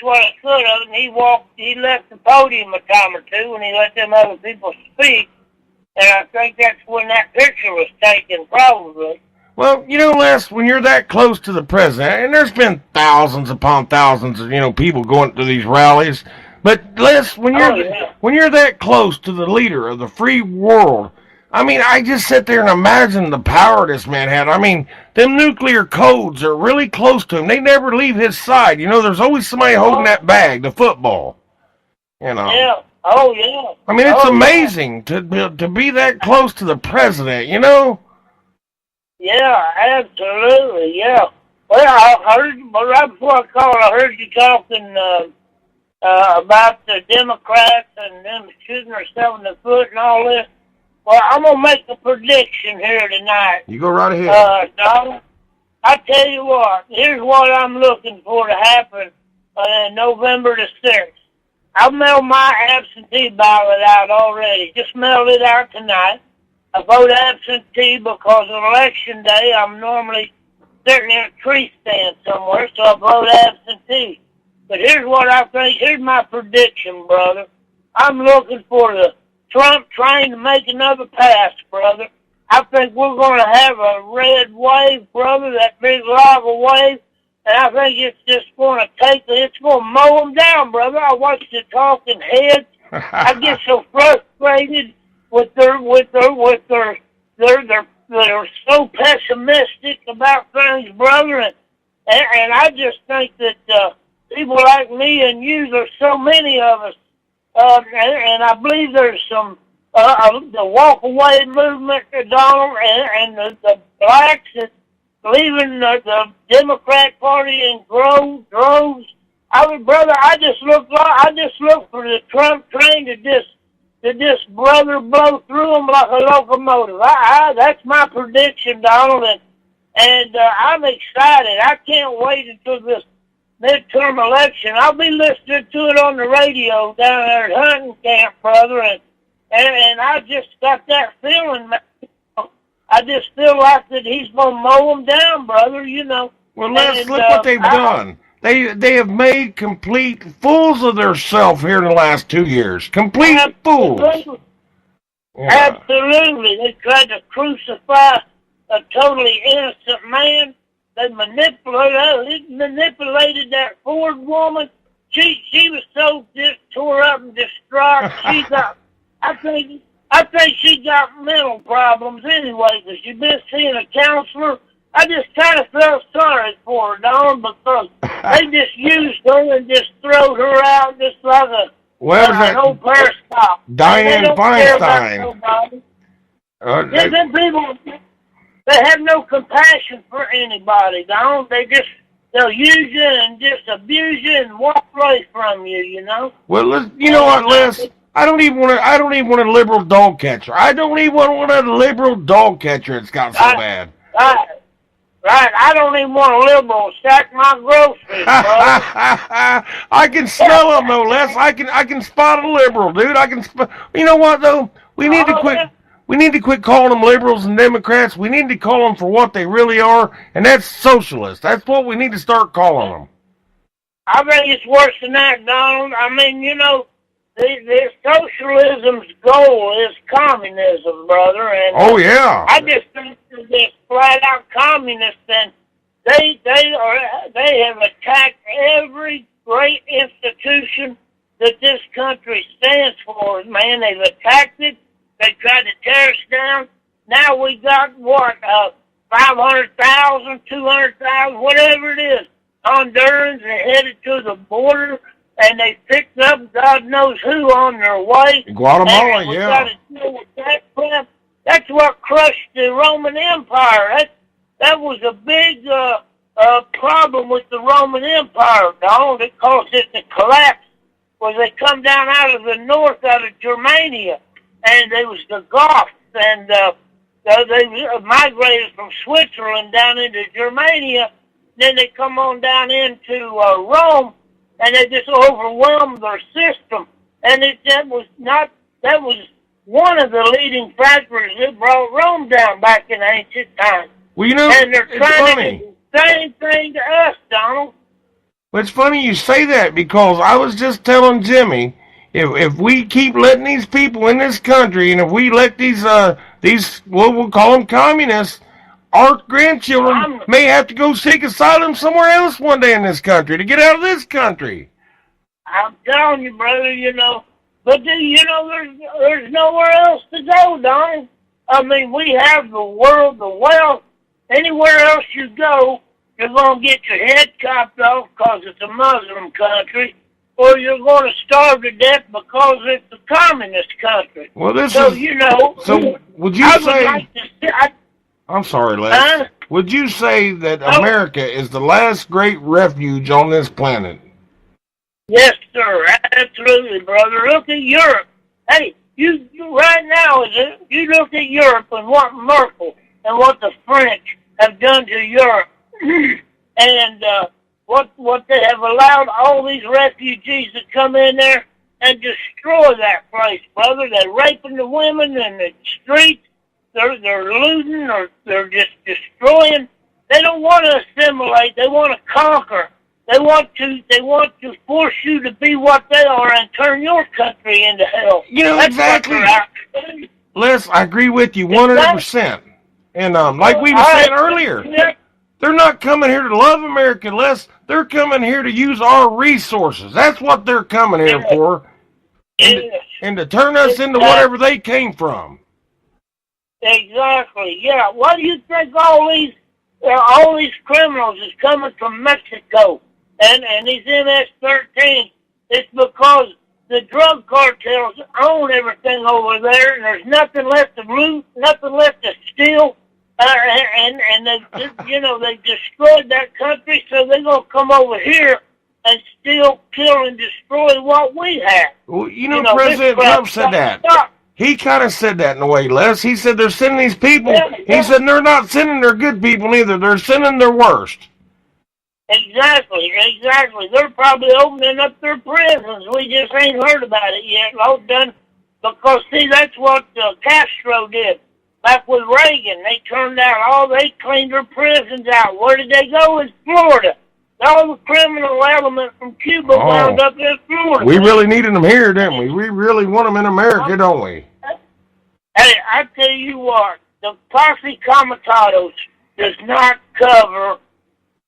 what I could of, and he left the podium a time or two, and he let them other people speak, and I think that's when that picture was taken, probably. Well, Les, when you're that close to the president, and there's been thousands upon thousands of, people going to these rallies, but Les, when you're that close to the leader of the free world, I mean, I just sit there and imagine the power this man had. I mean, them nuclear codes are really close to him. They never leave his side. There's always somebody holding that bag, the football. Yeah. Oh, yeah. I mean, it's amazing to be that close to the president, Yeah, absolutely, yeah. Well, I heard, right before I called, I heard you talking about the Democrats and them shooting themselves in the foot and all this. Well, I'm going to make a prediction here tonight. You go right ahead. Donald, I tell you what, here's what I'm looking for to happen November the 6th. I've mailed my absentee ballot out already. Just mailed it out tonight. I vote absentee because on election day I'm normally sitting in a tree stand somewhere, so I vote absentee. But here's what I think. Here's my prediction, brother. I'm looking for the Trump train to make another pass, brother. I think we're going to have a red wave, brother, that big lava wave, and I think it's just going to it's going to mow them down, brother. I watched the talking heads. I get so frustrated with they're so pessimistic about things, brother, and I just think that people like me and you, there's so many of us, and I believe there's some the walk away movement, Donald, and the blacks that leaving the Democrat Party in droves. Brother, I just look for the Trump train to just brother blow through them like a locomotive. That's my prediction, Donald, and I'm excited. I can't wait until this midterm election. I'll be listening to it on the radio down there at hunting camp, brother, and I just got that feeling, man. I just feel like that he's going to mow them down, brother, Well, let's look what they've done. They have made complete fools of themselves here in the last 2 years. Complete fools. Yeah. Absolutely. They tried to crucify a totally innocent man. They manipulated that Ford woman. She was so just tore up and distraught. I think she got mental problems anyway, because she's been seeing a counselor. I just kind of felt sorry for her, Don, because they just used her and just throwed her out just like an old pair of stock. Diane Feinstein. Them people, they have no compassion for anybody, Don. They'll use you and just abuse you and walk away from you, Well, you know what, Les? I don't even want a liberal dog catcher. I don't even want a liberal dog catcher. It's got so bad. Right, I don't even want a liberal stack my groceries, bro. I can smell them, though, Les. I can spot a liberal, dude. You know what, though? We need to quit. We need to quit calling them liberals and Democrats. We need to call them for what they really are, and that's socialists. That's what we need to start calling them. I think it's worse than that, Donald. I mean, you know, the socialism's goal is communism, brother. And oh yeah. I just think they're flat out communists, and they have attacked every great institution that this country stands for. Man, they've attacked it. They tried to tear us down. Now we got what 500,000, 200,000, whatever it is. Hondurans are headed to the border, and they picked up God knows who on their way. Guatemala, and we yeah. got to deal with that crap. That's what crushed the Roman Empire. That was a big problem with the Roman Empire, Donald. It caused it to collapse. Was they come down out of the north, out of Germania, and they was the Goths, and they migrated from Switzerland down into Germania. Then they come on down into Rome, and they just overwhelmed their system. And that was one of the leading factors that brought Rome down back in ancient times. Well, you know, and they're trying funny. to do the same thing to us, Donald. Well, it's funny you say that, because I was just telling Jimmy, if we keep letting these people in this country, and if we let these what we'll call them communists, our grandchildren may have to go seek asylum somewhere else one day in this country to get out of this country. I'm telling you, brother, you know. But, you know, there's nowhere else to go, Donald. I mean, we have the world, the wealth. Anywhere else you go, you're going to get your head chopped off because it's a Muslim country, or you're going to starve to death because it's a communist country. Well, you know. So, would you say... I'm sorry, Les. Huh? Would you say that America is the last great refuge on this planet? Yes, sir. Absolutely, brother. Look at Europe. Hey, you right now, you look at Europe and what Merkel and what the French have done to Europe, and what they have allowed all these refugees to come in there and destroy that place, brother. They're raping the women in the streets. They're looting, or they're just destroying. They don't want to assimilate. They want to conquer. They want to force you to be what they are and turn your country into hell. You know, that's exactly. Les, I agree with you 100%. And like we were saying earlier, they're not coming here to love America, Les. They're coming here to use our resources. That's what they're coming here for. And to turn us into whatever they came from. Exactly. Yeah. Why do you think all these criminals is coming from Mexico and these MS-13? It's because the drug cartels own everything over there, and there's nothing left to loot, nothing left to steal, and they they destroyed that country, so they're gonna come over here and steal, kill, and destroy what we have. Well, you know President Trump said that. Stop. He kind of said that in a way, Les. He said they're sending these people. He said they're not sending their good people either. They're sending their worst. Exactly. They're probably opening up their prisons. We just ain't heard about it yet. All done because, see, that's what Castro did back with Reagan. They they cleaned their prisons out. Where did they go? In Florida. All the criminal element from Cuba wound up in Florida. We really needed them here, didn't we? We really want them in America, don't we? Hey, I tell you what, the Posse Comitatus does not cover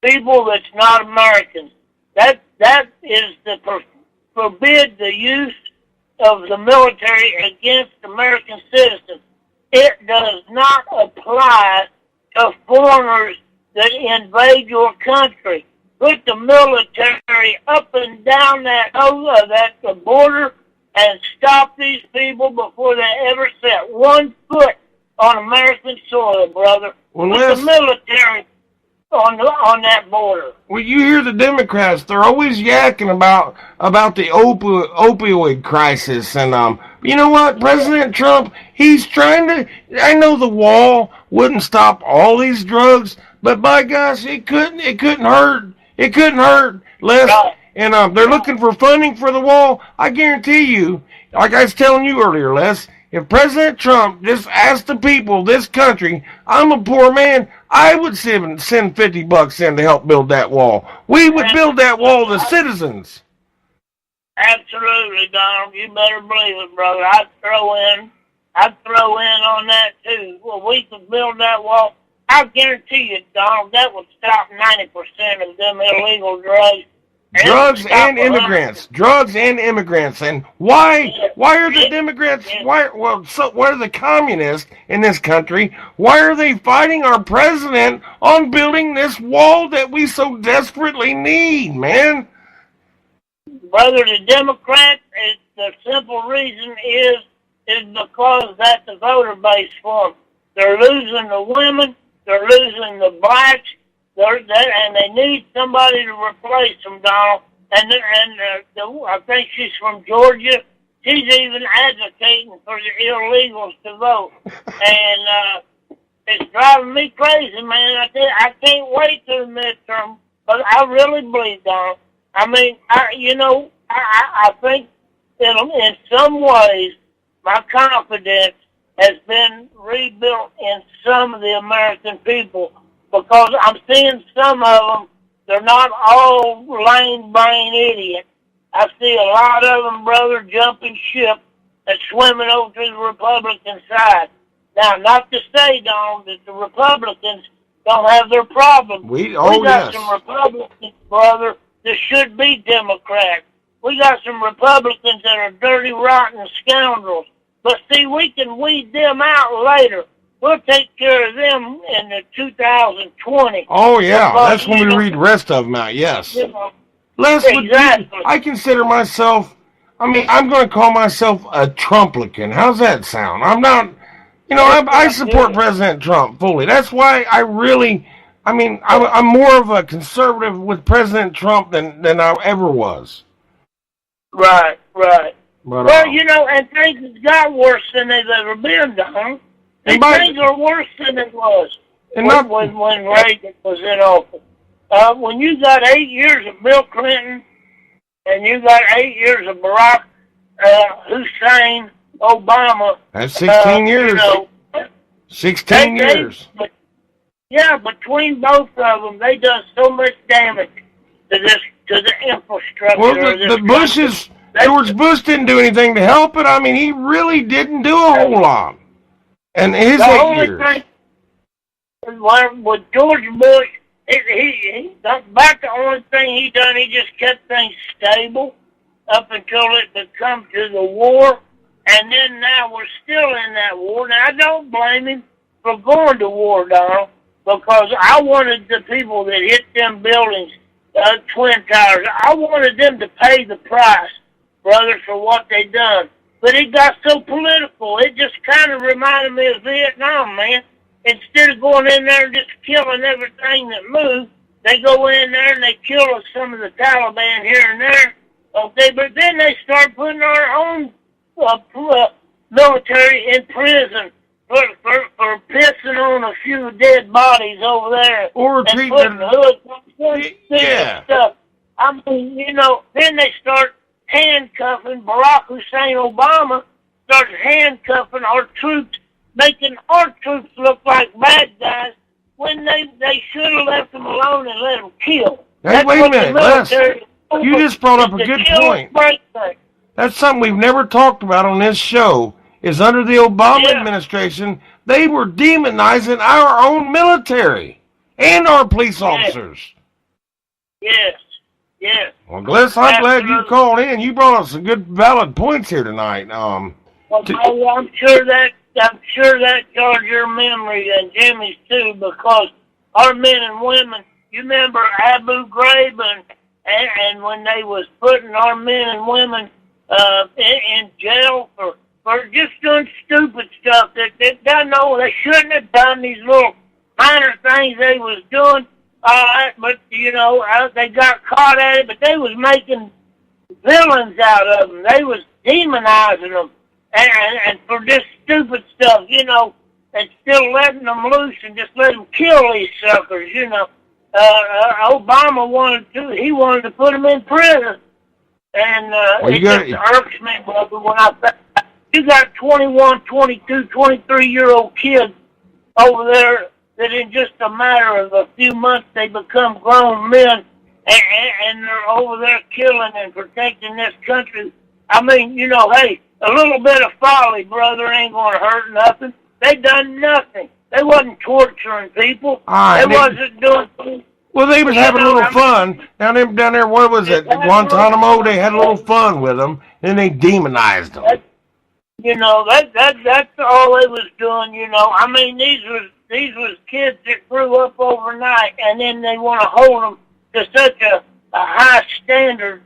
people that's not Americans. That is the forbid the use of the military against American citizens. It does not apply to foreigners that invade your country. Put the military up and down that border and stop these people before they ever set one foot on American soil, brother. Put the military on that border. Well, you hear the Democrats, they're always yakking about the opioid crisis. And, you know what? President Trump, he's trying to... I know the wall wouldn't stop all these drugs, but by gosh, it couldn't hurt. It couldn't hurt, Les. And they're looking for funding for the wall. I guarantee you, like I was telling you earlier, Les, If President Trump just asked the people of this country, I'm a poor man, I would send $50 in to help build that wall. We would build that wall, the citizens. Absolutely, Donald. You better believe it, brother. I'd throw in on that too. Well, we could build that wall. I guarantee you, Donald, that would stop 90% of them illegal drugs. Drugs and immigrants. And why are the Democrats, why are the communists in this country, why are they fighting our president on building this wall that we so desperately need, man? Brother, the Democrats, the simple reason is because that's the voter base for them. They're losing the women, they're losing the blacks, and they need somebody to replace them, Donald. And I think she's from Georgia. She's even advocating for the illegals to vote. And it's driving me crazy, man. I can't wait till the midterm, but I really believe, Donald. I mean, I think in some ways my confidence has been rebuilt in some of the American people, because I'm seeing some of them, they're not all lame brain idiots. I see a lot of them, brother, jumping ship and swimming over to the Republican side. Now, not to say, Donald, that the Republicans don't have their problems. We got some Republicans, brother, that should be Democrats. We got some Republicans that are dirty, rotten scoundrels. But see, we can weed them out later. We'll take care of them in the 2020. Oh, yeah. That's when we read the rest of them out, yes. Les, exactly. I consider myself, I'm going to call myself a Trumplican. How's that sound? I'm not, I support President Trump fully. That's why I'm more of a conservative with President Trump than I ever was. Right. But, and things got worse than they've ever been, Don. Things are worse than it was when Reagan was in office. When you got 8 years of Bill Clinton and you got 8 years of Barack Hussein Obama. That's 16 years. 16 years. Yeah, between both of them, they done so much damage to the infrastructure. Well, the George Bush didn't do anything to help it. I mean, he really didn't do a whole lot. And his 8 years. With George Bush, that's about the only thing he done. He just kept things stable up until it could come to the war. And then now we're still in that war. Now, I don't blame him for going to war, Donald, because I wanted the people that hit them buildings, Twin Towers, I wanted them to pay the price, brother, for what they done. But it got so political, it just kind of reminded me of Vietnam, man. Instead of going in there and just killing everything that moved, they go in there and they kill some of the Taliban here and there. Okay, but then they start putting our own military in prison for pissing on a few dead bodies over there. Or and putting hoods on stuff. I mean, then they start handcuffing Barack Hussein Obama, started handcuffing our troops, making our troops look like bad guys when they should have left them alone and let them kill. Hey, wait a minute, Les. You just brought up a good point. That's something we've never talked about on this show, is under the Obama administration, they were demonizing our own military and our police officers. Yes. Well, Les, I'm glad you called in. You brought up some good, valid points here tonight. I'm sure that jogs your memory and Jimmy's too, because our men and women, you remember Abu Ghraib and when they was putting our men and women in jail for just doing stupid stuff that they shouldn't have done, these little minor things they was doing. But they got caught at it, but they was making villains out of them. They was demonizing them and for this stupid stuff, and still letting them loose and just let them kill these suckers. Obama wanted to put them in prison, and it just irks me, brother, when I You got 21, 22, 23-year-old kids over there that in just a matter of a few months they become grown men, and they're over there killing and protecting this country. I mean, you know, hey, a little bit of folly, brother, ain't going to hurt nothing. They done nothing. They wasn't torturing people. They wasn't doing... Well, they was having a little fun. Down there, what was it? Guantanamo, they had a little fun with them, and they demonized them. You know, that's all they was doing, you know. I mean, these was kids that grew up overnight, and then they want to hold them to such a high standard,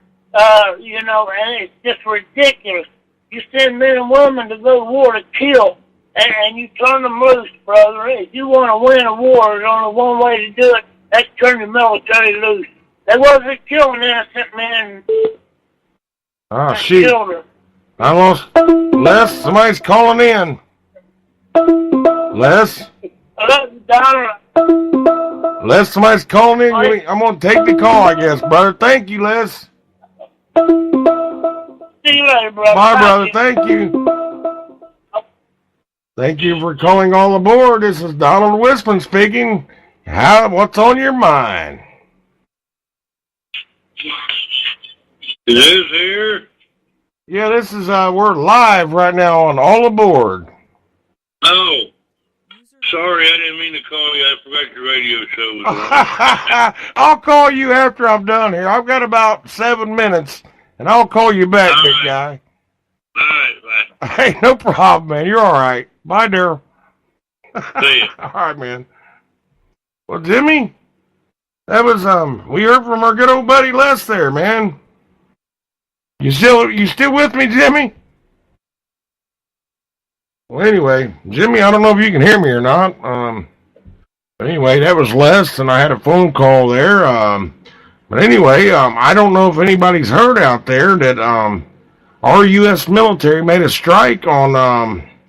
you know, and it's just ridiculous. You send men and women to go to war to kill, and you turn them loose, brother. If you want to win a war, there's only one way to do it. That's turn the military loose. They wasn't killing innocent men. Oh, shoot. Children. I lost Les. Somebody's calling in. Les? Les, somebody's calling in. I'm going to take the call, I guess, brother. Thank you, Les. See you later, brother. Bye, brother. Thank you. Thank you for calling all aboard. This is Donald Whisman speaking. What's on your mind? It is here. Yeah, this is, we're live right now on All Aboard. Oh, sorry, I didn't mean to call you. I forgot your radio show was on. I'll call you after I'm done here. I've got about 7 minutes, and I'll call you back, big guy. All right, bye. Hey, no problem, man. You're all right. Bye, dear. See ya. All right, man. Well, Jimmy, that was, we heard from our good old buddy Les there, man. You still with me, Jimmy? Well, anyway, Jimmy, I don't know if you can hear me or not. But anyway, that was Les, and I had a phone call there. But anyway, I don't know if anybody's heard out there that our U.S. military made a strike on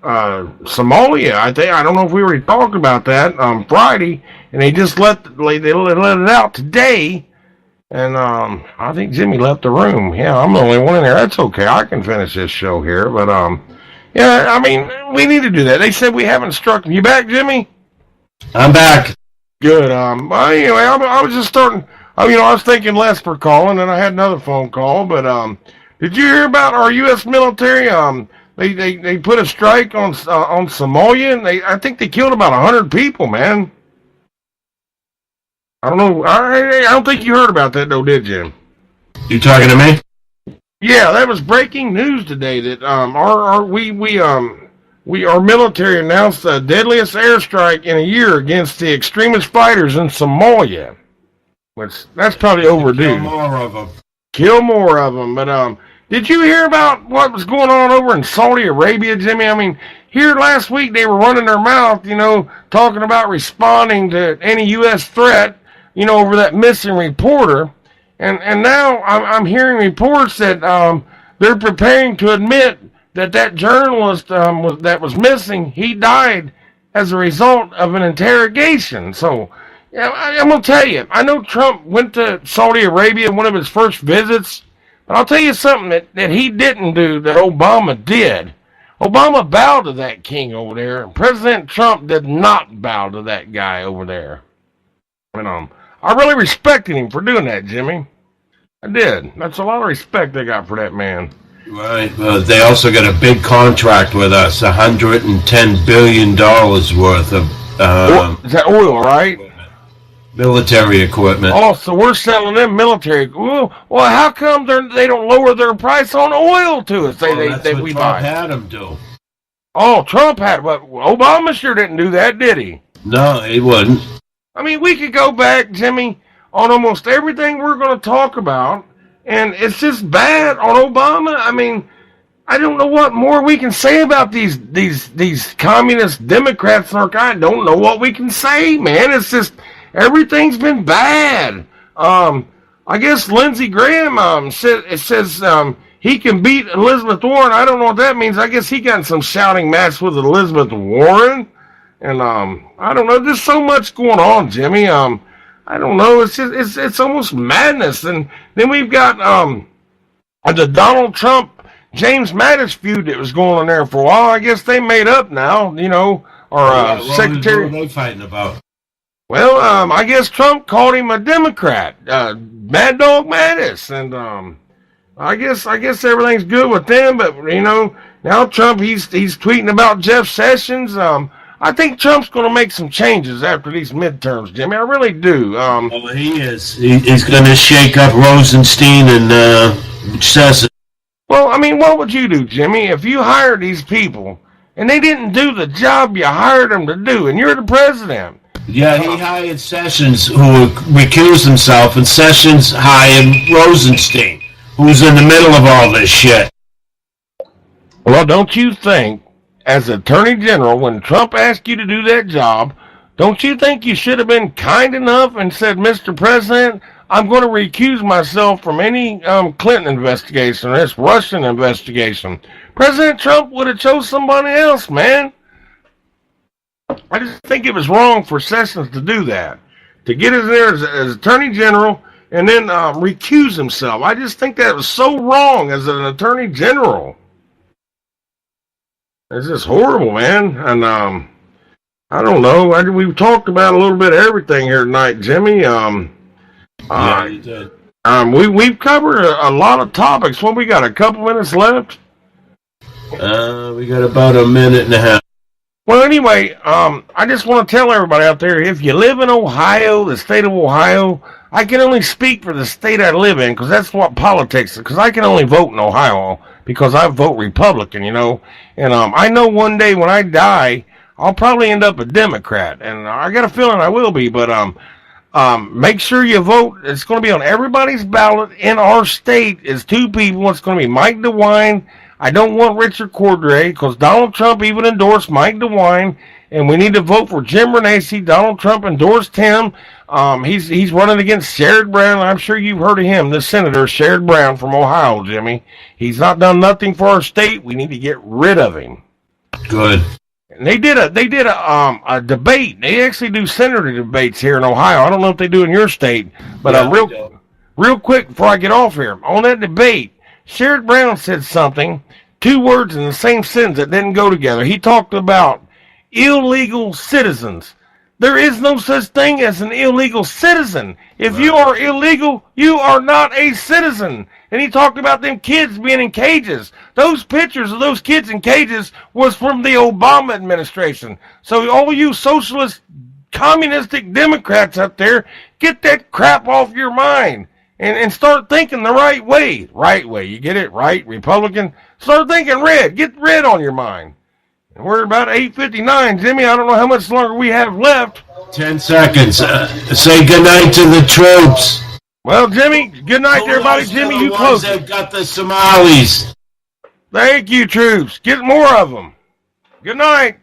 Somalia. I don't know if we already talked about that Friday, and they just let it out today. And I think Jimmy left the room. Yeah, I'm the only one in there. That's okay. I can finish this show here. But yeah, I mean, we need to do that. They said we haven't struck. You back, Jimmy? I'm back. Good. Well, anyway, I was just starting. I was thanking Les for calling, and I had another phone call. But did you hear about our U.S. military? They put a strike on Somalia, and I think they killed about 100 people, man. I don't know. I don't think you heard about that, though, did you? You talking to me? Yeah, that was breaking news today. That our military announced the deadliest airstrike in a year against the extremist fighters in Somalia. Which that's probably overdue. Kill more of them. But did you hear about what was going on over in Saudi Arabia, Jimmy? I mean, here last week they were running their mouth, talking about responding to any U.S. threat. Over that missing reporter, and now I'm hearing reports that they're preparing to admit that journalist that was missing, he died as a result of an interrogation. So, yeah, I'm gonna tell you, I know Trump went to Saudi Arabia one of his first visits, but I'll tell you something that he didn't do that Obama did. Obama bowed to that king over there, and President Trump did not bow to that guy over there. And I really respected him for doing that, Jimmy. I did. That's a lot of respect they got for that man. Right. They also got a big contract with us, $110 billion worth of... is that oil, right? Military equipment. Oh, so we're selling them military. Well, how come they don't lower their price on oil to us? That's what Trump had them do. Oh, Trump had what? Obama sure didn't do that, did he? No, he wouldn't. I mean, we could go back, Jimmy, on almost everything we're going to talk about, and it's just bad on Obama. I mean, I don't know what more we can say about these communist Democrats. I don't know what we can say, man. It's just everything's been bad. I guess Lindsey Graham says he can beat Elizabeth Warren. I don't know what that means. I guess he got in some shouting match with Elizabeth Warren. And I don't know. There's so much going on, Jimmy. I don't know. It's just it's almost madness. And then we've got the Donald Trump James Mattis feud that was going on there for a while. I guess they made up now, you know, or Secretary. What are they fighting about? Well, I guess Trump called him a Democrat, Mad Dog Mattis, and I guess everything's good with them. But you know, now Trump he's tweeting about Jeff Sessions. I think Trump's going to make some changes after these midterms, Jimmy. I really do. He is. He's going to shake up Rosenstein and Sessions. Well, I mean, what would you do, Jimmy, if you hired these people and they didn't do the job you hired them to do, and you're the president? Yeah, he hired Sessions, who recused himself, and Sessions hired Rosenstein, who's in the middle of all this shit. Well, don't you think, as Attorney General, when Trump asked you to do that job, don't you think you should have been kind enough and said, Mr. President, I'm going to recuse myself from any Clinton investigation or this Russian investigation? President Trump would have chose somebody else, man. I just think it was wrong for Sessions to do that, to get in there as Attorney General and then recuse himself. I just think that was so wrong as an Attorney General. It's just horrible, man. And I don't know. We've talked about a little bit of everything here tonight, Jimmy. Yeah, you did. We've covered a lot of topics. Well, we got a couple minutes left. We got about a minute and a half. Well, anyway, I just want to tell everybody out there, if you live in Ohio, the state of Ohio, I can only speak for the state I live in, because that's what politics is, because I can only vote in Ohio, because I vote Republican, you know. And I know one day when I die, I'll probably end up a Democrat, and I got a feeling I will be, but make sure you vote. It's going to be on everybody's ballot in our state. Is two people. It's going to be Mike DeWine. I don't want Richard Cordray, because Donald Trump even endorsed Mike DeWine, and we need to vote for Jim Renacci. Donald Trump endorsed him. He's running against Sherrod Brown. I'm sure you've heard of him, the Senator Sherrod Brown from Ohio, Jimmy. He's not done nothing for our state. We need to get rid of him. Good. And they did a debate. They actually do senator debates here in Ohio. I don't know if they do in your state, but real quick before I get off here, on that debate, Sherrod Brown said something, two words in the same sentence that didn't go together. He talked about illegal citizens. There is no such thing as an illegal citizen. If you are illegal, you are not a citizen. And he talked about them kids being in cages. Those pictures of those kids in cages was from the Obama administration. So all you socialist, communistic Democrats up there, get that crap off your mind. And start thinking the right way. Right way. You get it? Right? Republican? Start thinking red. Get red on your mind. And we're about 8:59, Jimmy. I don't know how much longer we have left. 10 seconds. Say goodnight to the troops. Well, Jimmy, good night to everybody. Jimmy, you close. They've got the Somalis. Thank you, troops. Get more of them. Good night.